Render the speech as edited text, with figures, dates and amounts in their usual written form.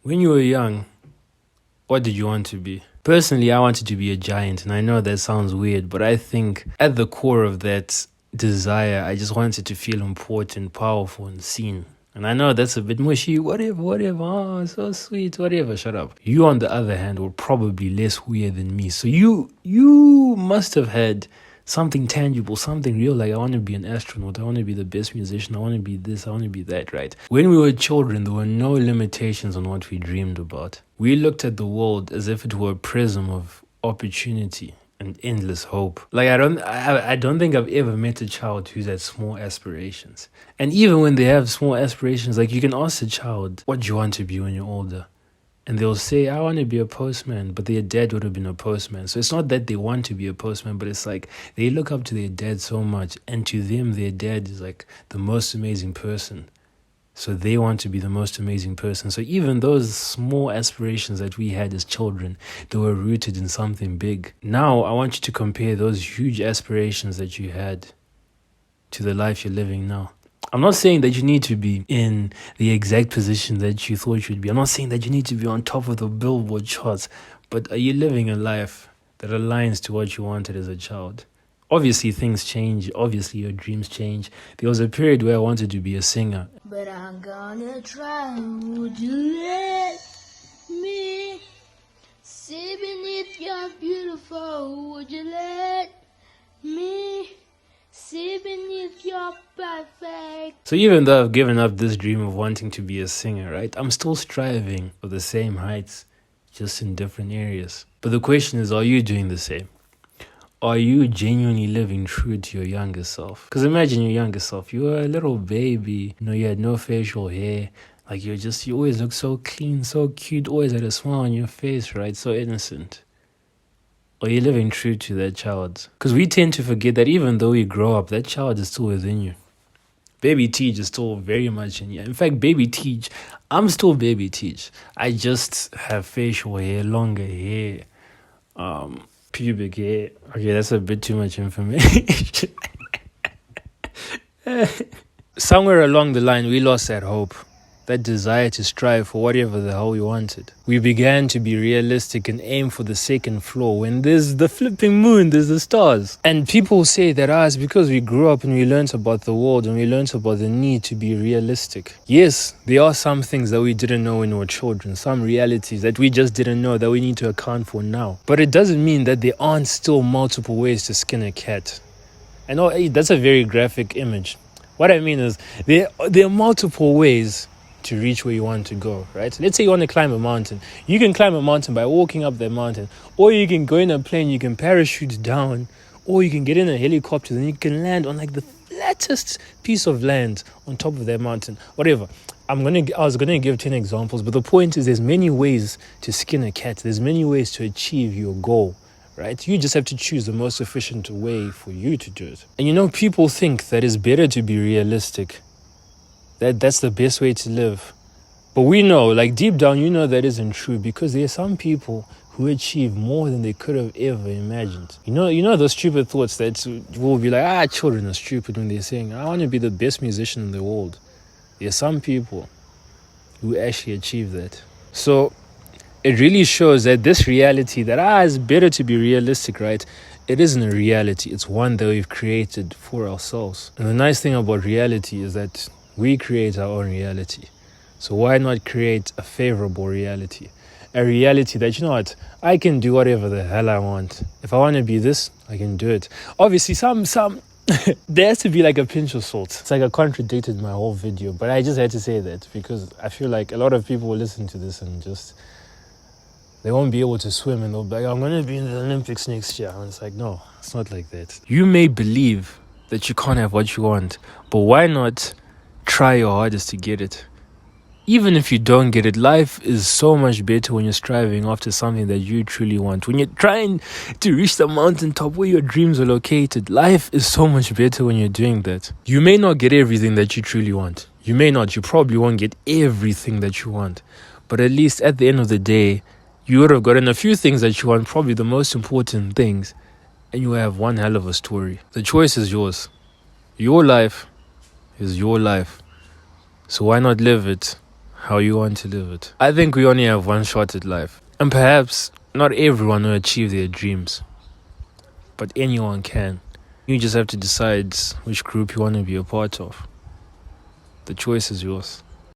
When you were young, what did you want to be? Personally, I wanted to be a giant, and I know that sounds weird, but I think at the core of that desire, I just wanted to feel important, powerful, and seen. And I know that's a bit mushy, whatever, oh, so sweet, whatever, shut up. You, on the other hand, were probably less weird than me. So you must have had something tangible, something real, like I want to be an astronaut, I want to be the best musician, I want to be this, I want to be that, right? When we were children, there were no limitations on what we dreamed about. We looked at the world as if it were a prism of opportunity and endless hope. Like I don't think I've ever met a child who's had small aspirations. And even when they have small aspirations, like you can ask a child, what do you want to be when you're older? And they'll say, I want to be a postman, but their dad would have been a postman. So it's not that they want to be a postman, but it's like they look up to their dad so much, and to them, their dad is like the most amazing person. So they want to be the most amazing person. So even those small aspirations that we had as children, they were rooted in something big. Now, I want you to compare those huge aspirations that you had to the life you're living now. I'm not saying that you need to be in the exact position that you thought you'd be. I'm not saying that you need to be on top of the Billboard charts, but are you living a life that aligns to what you wanted as a child? Obviously, things change. Obviously, your dreams change. There was a period where I wanted to be a singer. But I'm gonna try. Would you let me see beneath your beautiful? Would you let me see beneath your perfect? So even though I've given up this dream of wanting to be a singer, right, I'm still striving for the same heights, just in different areas. But the question is, are you doing the same? Are you genuinely living true to your younger self? Because imagine your younger self. You were a little baby. You had no facial hair. Like you always look so clean, so cute, always had a smile on your face, right? So innocent. Are you living true to that child? Because we tend to forget that even though we grow up, that child is still within you. Baby Teach is still very much in you. In fact, Baby Teach, I'm still Baby Teach. I just have facial hair, longer hair, pubic hair. Okay, that's a bit too much information. Somewhere along the line, we lost that hope, that desire to strive for whatever the hell we wanted. We began to be realistic and aim for the second floor. When there's the flipping moon, there's the stars. And people say that it's because we grew up and we learned about the world and we learned about the need to be realistic. Yes, there are some things that we didn't know when we were children, some realities that we just didn't know that we need to account for now. But it doesn't mean that there aren't still multiple ways to skin a cat. I know that's a very graphic image. What I mean is there are multiple ways to reach where you want to go, right? Let's say you want to climb a mountain. You can climb a mountain by walking up that mountain, or you can go in a plane, you can parachute down, or you can get in a helicopter and you can land on like the flattest piece of land on top of that mountain. Whatever. I was gonna give 10 examples, but the point is there's many ways to skin a cat. There's many ways to achieve your goal, right? You just have to choose the most efficient way for you to do it. And people think that it's better to be realistic. That's the best way to live. But we know, like deep down, that isn't true, because there are some people who achieve more than they could have ever imagined. You know those stupid thoughts that will be like, children are stupid when they're saying, I want to be the best musician in the world. There are some people who actually achieve that. So it really shows that this reality that it's better to be realistic, right? It isn't a reality. It's one that we've created for ourselves. And the nice thing about reality is that we create our own reality. So why not create a favorable reality? A reality that, I can do whatever the hell I want. If I want to be this, I can do it. Obviously, some there has to be like a pinch of salt. It's like I contradicted my whole video, but I just had to say that because I feel like a lot of people will listen to this and they won't be able to swim, and they'll be like, I'm going to be in the Olympics next year. And it's like, no, it's not like that. You may believe that you can't have what you want, but why not try your hardest to get it? Even if you don't get it, life is so much better when you're striving after something that you truly want. When you're trying to reach the mountaintop where your dreams are located, life is so much better when you're doing that. You may not get everything that you truly want. You probably won't get everything that you want. But at least at the end of the day, you would have gotten a few things that you want, probably the most important things, and you have one hell of a story. The choice is yours. Your life is your life. So why not live it how you want to live it. I think we only have one shot at life. And perhaps not everyone will achieve their dreams, but anyone can. You just have to decide which group you want to be a part of. The choice is yours.